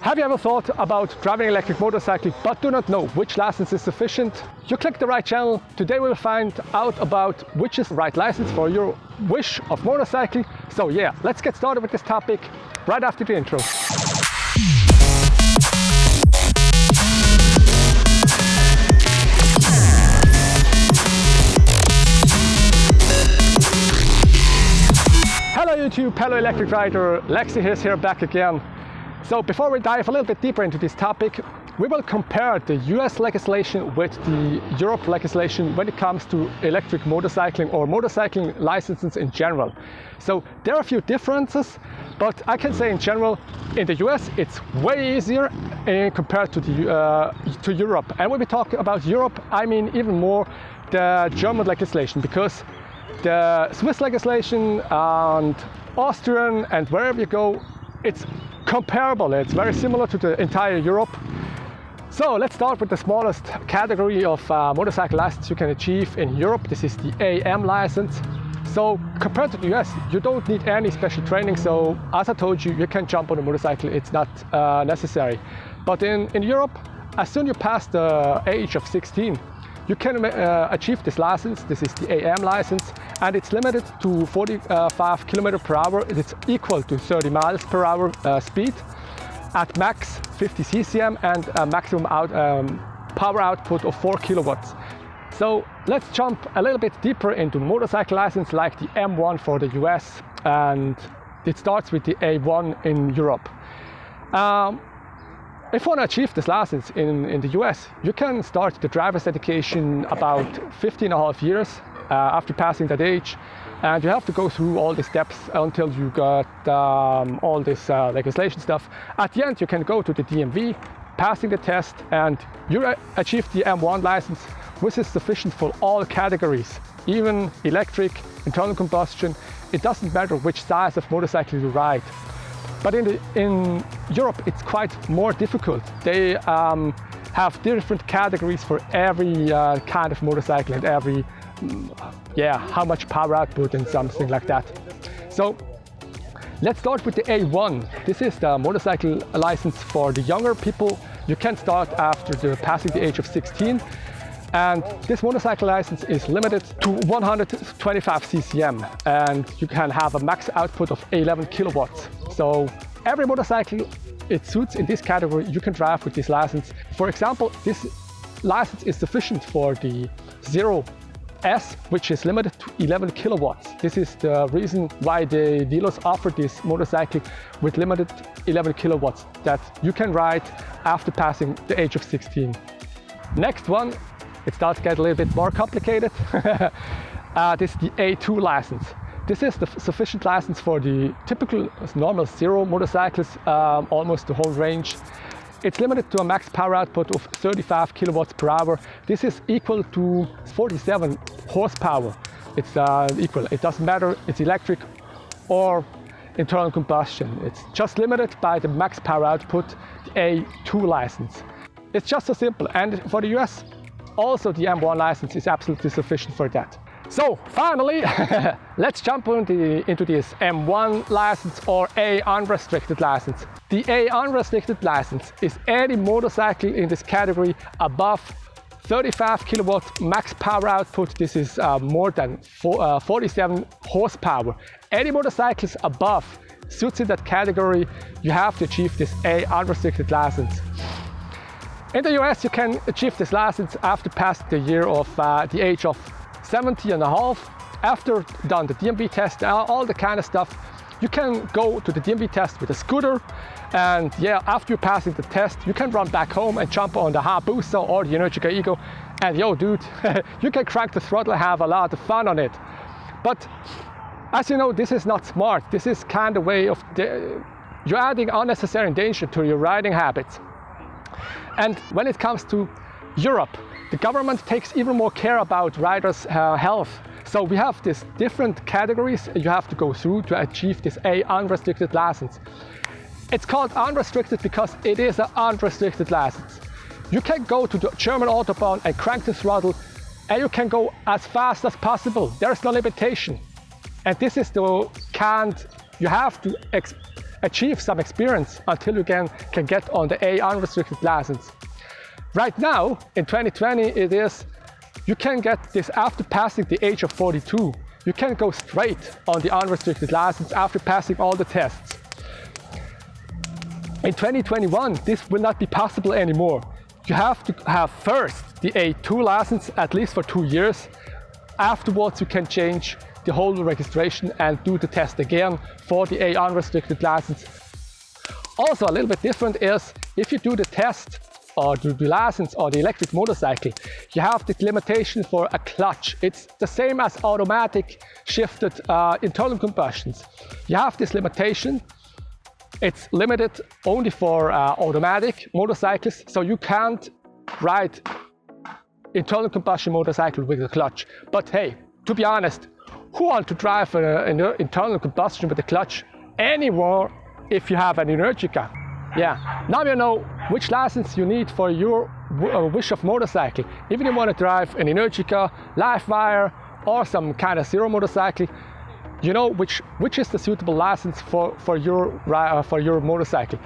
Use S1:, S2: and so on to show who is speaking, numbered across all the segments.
S1: Have you ever thought about driving an electric motorcycle but do not know which license is sufficient? You clicked the right channel. Today we'll find out about which is the right license for your wish of motorcycle. So yeah, let's get started with this topic right after the intro. Hello YouTube, hello electric rider, Lexi here back again. So before we dive a little bit deeper into this topic, we will compare the US legislation with the Europe legislation when it comes to electric motorcycling or motorcycling licenses in general. So there are a few differences, but I can say in general, in the US it's way easier compared to Europe. And when we talk about Europe, I mean even more the German legislation, because the Swiss legislation and Austrian and wherever you go, it's comparable. It's very similar to the entire Europe. So let's start with the smallest category of motorcycle license you can achieve in Europe. This is the AM license. So compared to the US, you don't need any special training. So as I told you, you can jump on a motorcycle. It's not necessary. But in Europe, as soon as you pass the age of 16, you can achieve this license. This is the AM license, and it's limited to 45 km per hour. It's equal to 30 miles per hour speed at max 50 ccm and a maximum power output of 4 kilowatts. So let's jump a little bit deeper into motorcycle license like the M1 for the US, and it starts with the A1 in Europe. If you want to achieve this license in the US, you can start the driver's education about 15.5 years after passing that age, and you have to go through all the steps until you got all this legislation stuff. At the end, you can go to the DMV, passing the test, and you achieve the M1 license, which is sufficient for all categories, even electric, internal combustion. It doesn't matter which size of motorcycle you ride. But in Europe, it's quite more difficult. They have different categories for every kind of motorcycle and every, how much power output and something like that. So let's start with the A1. This is the motorcycle license for the younger people. You can start after passing the age of 16. And this motorcycle license is limited to 125 ccm, and you can have a max output of 11 kilowatts. So every motorcycle it suits in this category you can drive with this license. For example, this license is sufficient for the Zero S, which is limited to 11 kilowatts. This is the reason why the dealers offer this motorcycle with limited 11 kilowatts that you can ride after passing the age of 16. Next one, it starts to get a little bit more complicated. This is the A2 license. This is the sufficient license for the typical normal zero motorcycles, almost the whole range. It's limited to a max power output of 35 kilowatts per hour. This is equal to 47 horsepower. It's equal. It doesn't matter, it's electric or internal combustion. It's just limited by the max power output, the A2 license. It's just so simple. And for the US, also the M1 license is absolutely sufficient for that. So finally, let's jump into this M1 license or A unrestricted license. The A unrestricted license is any motorcycle in this category above 35 kilowatt max power output. This is more than 47 horsepower. Any motorcycles above suits in that category, you have to achieve this A unrestricted license. In the US, you can achieve this license after passing the age of 70 and a half. After done the DMV test, all the kind of stuff, you can go to the DMV test with a scooter, and after you're passing the test, you can run back home and jump on the Hayabusa or the Energica Ego, and dude, you can crank the throttle and have a lot of fun on it. But as you know, this is not smart. This is kind of way of you're adding unnecessary danger to your riding habits. And when it comes to Europe, the government takes even more care about riders' health. So we have these different categories you have to go through to achieve this A unrestricted license. It's called unrestricted because it is an unrestricted license. You can go to the German Autobahn and crank the throttle, and you can go as fast as possible. There's no limitation. And this is the kind you have to achieve some experience until you can get on the A unrestricted license. Right now, in 2020, it is, you can get this after passing the age of 42. You can go straight on the unrestricted license after passing all the tests. In 2021, this will not be possible anymore. You have to have first the A2 license, at least for 2 years. Afterwards, you can change the whole registration and do the test again for the A unrestricted license. Also, a little bit different is if you do the test or do the license or the electric motorcycle, you have this limitation for a clutch. It's the same as automatic shifted internal combustions. You have this limitation. It's limited only for automatic motorcycles, so you can't ride internal combustion motorcycle with a clutch. But hey, to be honest, who wants to drive an internal combustion with a clutch anymore if you have an Energica? Yeah, now you know which license you need for your wish of motorcycle. Even if you want to drive an Energica, Livewire, or some kind of zero motorcycle, you know which is the suitable license for your motorcycle.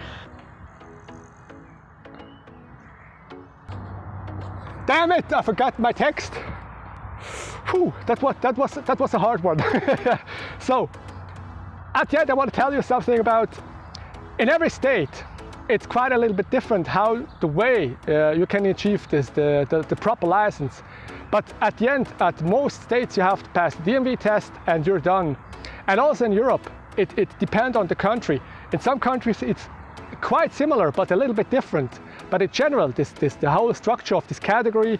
S1: Damn it! I forgot my text. Whew, that was a hard one. So, at the end, I want to tell you something about. In every state, it's quite a little bit different how the way you can achieve this, the proper license. But at the end, at most states, you have to pass the DMV test and you're done. And also in Europe, it depends on the country. In some countries, it's quite similar, but a little bit different. But in general, the whole structure of this category,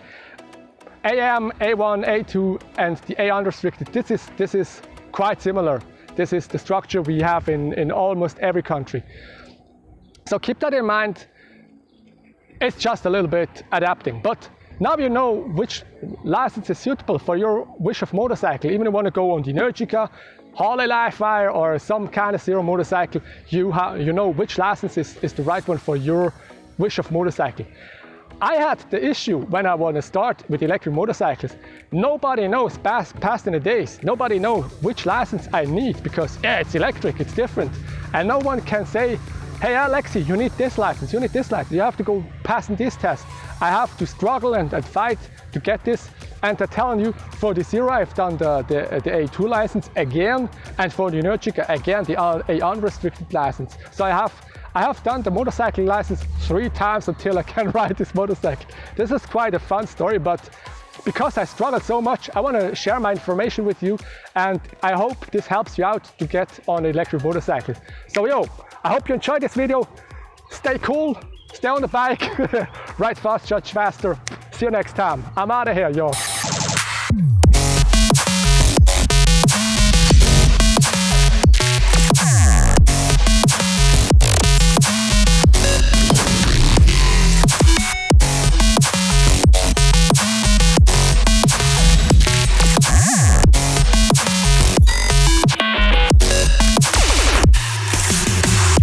S1: AM, A1, A2, and the A unrestricted, this is quite similar. This is the structure we have in almost every country. So keep that in mind. It's just a little bit adapting. But now you know which license is suitable for your wish of motorcycle. Even if you want to go on the Energica, Harley Livewire, or some kind of zero motorcycle, you know which license is the right one for your wish of motorcycle. I had the issue when I want to start with electric motorcycles. Nobody knows past in the days. Nobody knows which license I need because yeah, it's electric, it's different. And no one can say, hey Alexi, you need this license, you need this license, you have to go passing this test. I have to struggle and fight to get this. And they're telling you, for the Zero, I've done the A2 license again, and for the Energica again, the A unrestricted license. So I have done the motorcycling license 3 times until I can ride this motorcycle. This is quite a fun story, but because I struggled so much, I want to share my information with you, and I hope this helps you out to get on electric motorcycles. So yo, I hope you enjoyed this video. Stay cool, stay on the bike, ride fast, judge faster. See you next time. I'm out of here, yo.